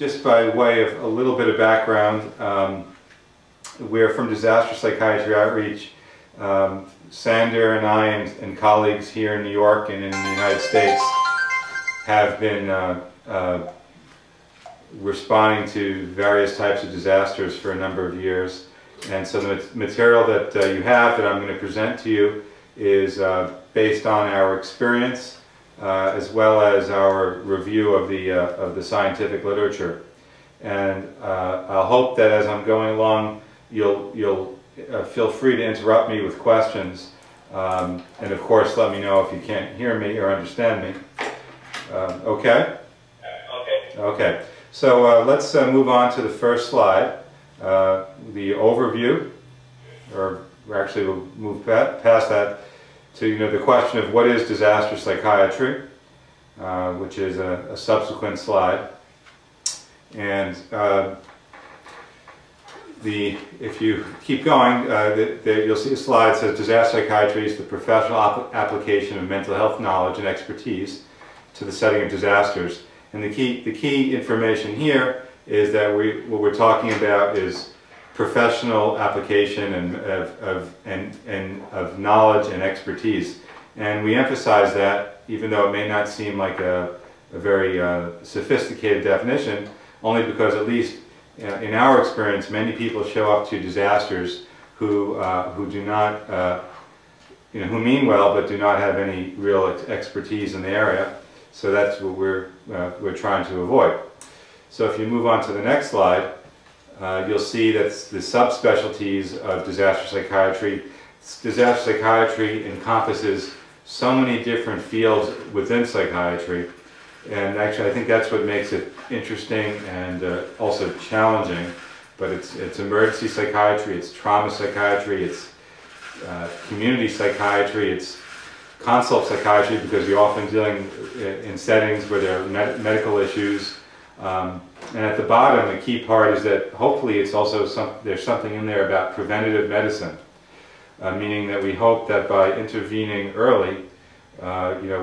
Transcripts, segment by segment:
just by way of a little bit of background, we're from Disaster Psychiatry Outreach. Sander and I and colleagues here in New York and in the United States have been responding to various types of disasters for a number of years. And so the material that you have that I'm going to present to you is based on our experience as well as our review of the scientific literature. And I'll hope that as I'm going along you'll feel free to interrupt me with questions, and of course let me know if you can't hear me or understand me. Okay? Okay. So let's move on to the first slide, the overview, or actually we'll move past that to the question of what is disaster psychiatry, which is a subsequent slide. And if you keep going, you'll see a slide that says disaster psychiatry is the professional application of mental health knowledge and expertise to the setting of disasters. And the key information here is that what we're talking about is professional application of knowledge and expertise. And we emphasize that, even though it may not seem like a very sophisticated definition, only because at least in our experience, many people show up to disasters who do not, who mean well but do not have any real expertise in the area. So that's what we're trying to avoid. So if you move on to the next slide, you'll see that the subspecialties of disaster psychiatry. Disaster psychiatry encompasses so many different fields within psychiatry. And actually, I think that's what makes it interesting and also challenging. But it's emergency psychiatry, it's trauma psychiatry, it's community psychiatry, it's consult psychiatry, because you're often dealing in settings where there are medical issues. And at the bottom, the key part is that hopefully it's also there's something in there about preventative medicine, meaning that we hope that by intervening early,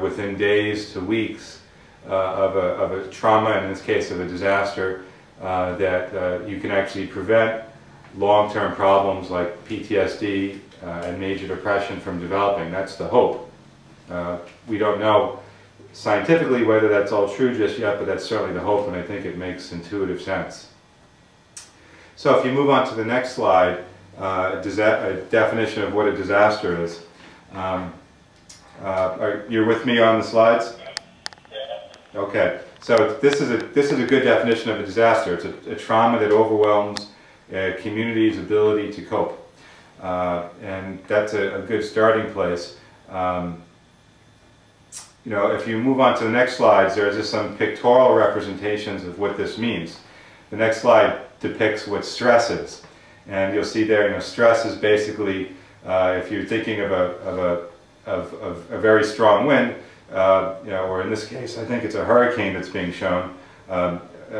within days to weeks, of a trauma, and in this case of a disaster, that you can actually prevent long-term problems like PTSD and major depression from developing. That's the hope. We don't know scientifically whether that's all true just yet, but that's certainly the hope, and I think it makes intuitive sense. So if you move on to the next slide, a definition of what a disaster is. You're with me on the slides? Okay, so this is a good definition of a disaster. It's a trauma that overwhelms a community's ability to cope, and that's a good starting place. If you move on to the next slides, there's just some pictorial representations of what this means. The next slide depicts what stress is, and you'll see there, stress is basically, if you're thinking of a very strong wind. Or in this case, I think it's a hurricane that's being shown.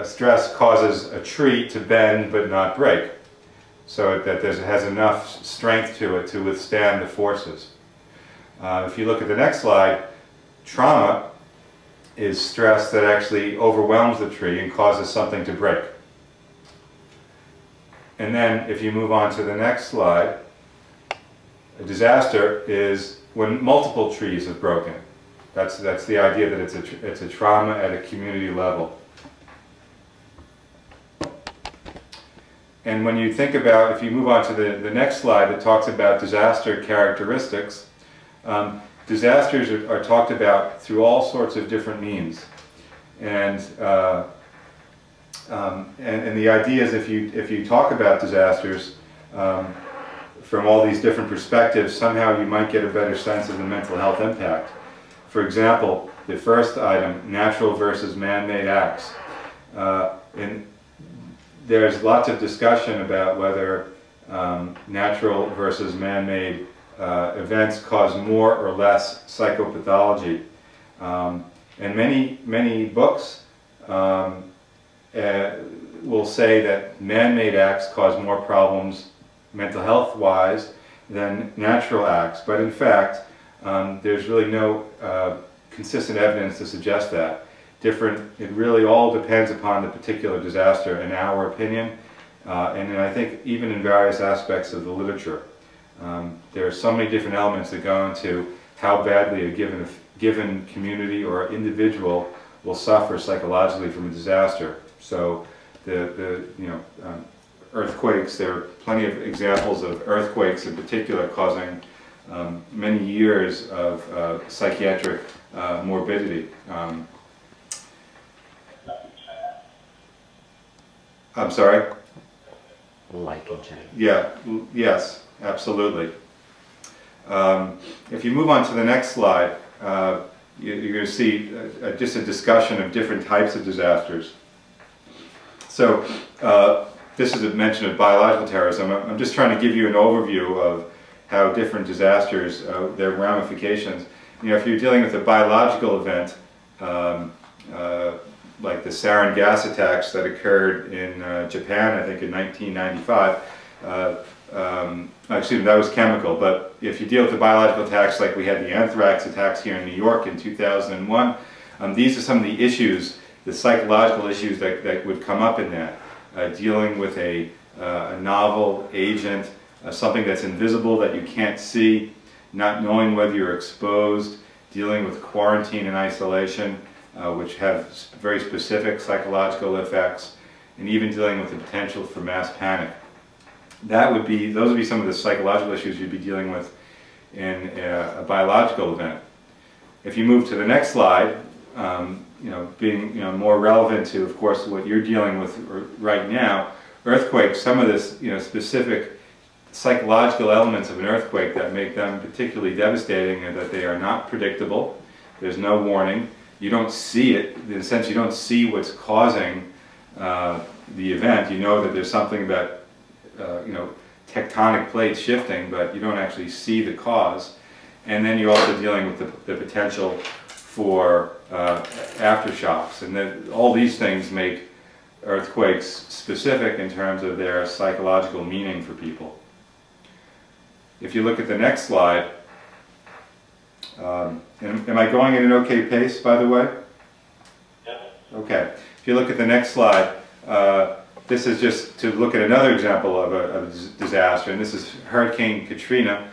Stress causes a tree to bend but not break, so that it has enough strength to it to withstand the forces. If you look at the next slide, trauma is stress that actually overwhelms the tree and causes something to break. And then if you move on to the next slide, a disaster is when multiple trees have broken. That's the idea that it's a trauma at a community level. And when you think about, if you move on to the next slide that talks about disaster characteristics, disasters are talked about through all sorts of different means. And the idea is if you talk about disasters from all these different perspectives, somehow you might get a better sense of the mental health impact. For example, the first item, natural versus man-made acts. There's lots of discussion about whether natural versus man-made events cause more or less psychopathology. And many books will say that man-made acts cause more problems mental health-wise than natural acts. But in fact, there's really no consistent evidence to suggest that. different. It really all depends upon the particular disaster, in our opinion, and I think even in various aspects of the literature. There are so many different elements that go into how badly a given community or individual will suffer psychologically from a disaster. So earthquakes, there are plenty of examples of earthquakes in particular causing many years of psychiatric morbidity. I'm sorry? Like in general. Yeah, yes, absolutely. If you move on to the next slide, you're going to see just a discussion of different types of disasters. So this is a mention of biological terrorism. I'm just trying to give you an overview of how different disasters, their ramifications. You know, if you're dealing with a biological event, like the sarin gas attacks that occurred in Japan, I think in 1995, excuse me, that was chemical, but if you deal with the biological attacks like we had the anthrax attacks here in New York in 2001, these are some of the issues, the psychological issues that would come up in that. Dealing with a novel agent, something that's invisible that you can't see, not knowing whether you're exposed, dealing with quarantine and isolation, which have very specific psychological effects, and even dealing with the potential for mass panic. Those would be some of the psychological issues you'd be dealing with in a biological event. If you move to the next slide, being more relevant to, of course, what you're dealing with right now, earthquakes, some of this specific psychological elements of an earthquake that make them particularly devastating are that they are not predictable. There's no warning. You don't see it, in a sense you don't see what's causing the event. You know that there's something about tectonic plates shifting, but you don't actually see the cause. And then you're also dealing with the potential for aftershocks. And then all these things make earthquakes specific in terms of their psychological meaning for people. If you look at the next slide, am I going at an okay pace, by the way? Yeah. Okay. If you look at the next slide, this is just to look at another example of a disaster, and this is Hurricane Katrina,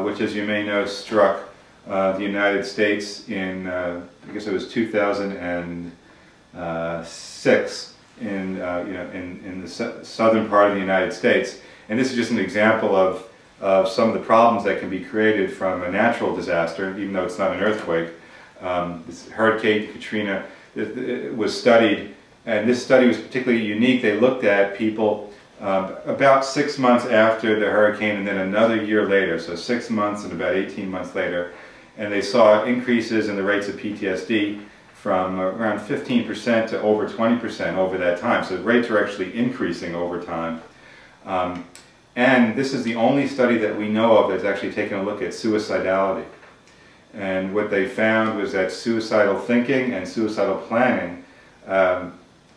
which, as you may know, struck the United States in, I guess it was 2006 in the southern part of the United States. And this is just an example of some of the problems that can be created from a natural disaster, even though it's not an earthquake. This Hurricane Katrina, it was studied, and this study was particularly unique. They looked at people about 6 months after the hurricane and then another year later, so 6 months and about 18 months later, and they saw increases in the rates of PTSD from around 15% to over 20% over that time. So the rates are actually increasing over time. And this is the only study that we know of that's actually taken a look at suicidality. And what they found was that suicidal thinking and suicidal planning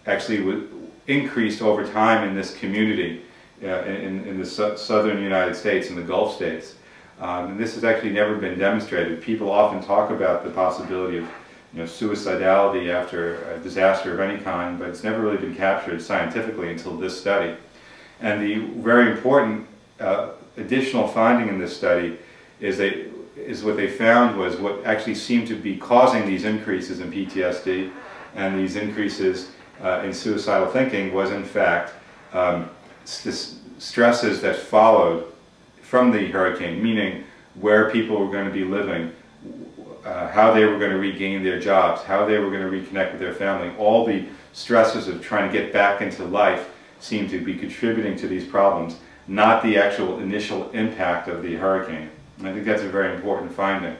actually increased over time in this community in the southern United States and the Gulf states. And this has actually never been demonstrated. People often talk about the possibility of suicidality after a disaster of any kind, but it's never really been captured scientifically until this study. And the very important additional finding in this study is what they found was what actually seemed to be causing these increases in PTSD and these increases in suicidal thinking was in fact stresses that followed from the hurricane, meaning where people were going to be living, how they were going to regain their jobs, how they were going to reconnect with their family. All the stresses of trying to get back into life seem to be contributing to these problems, not the actual initial impact of the hurricane. And I think that's a very important finding.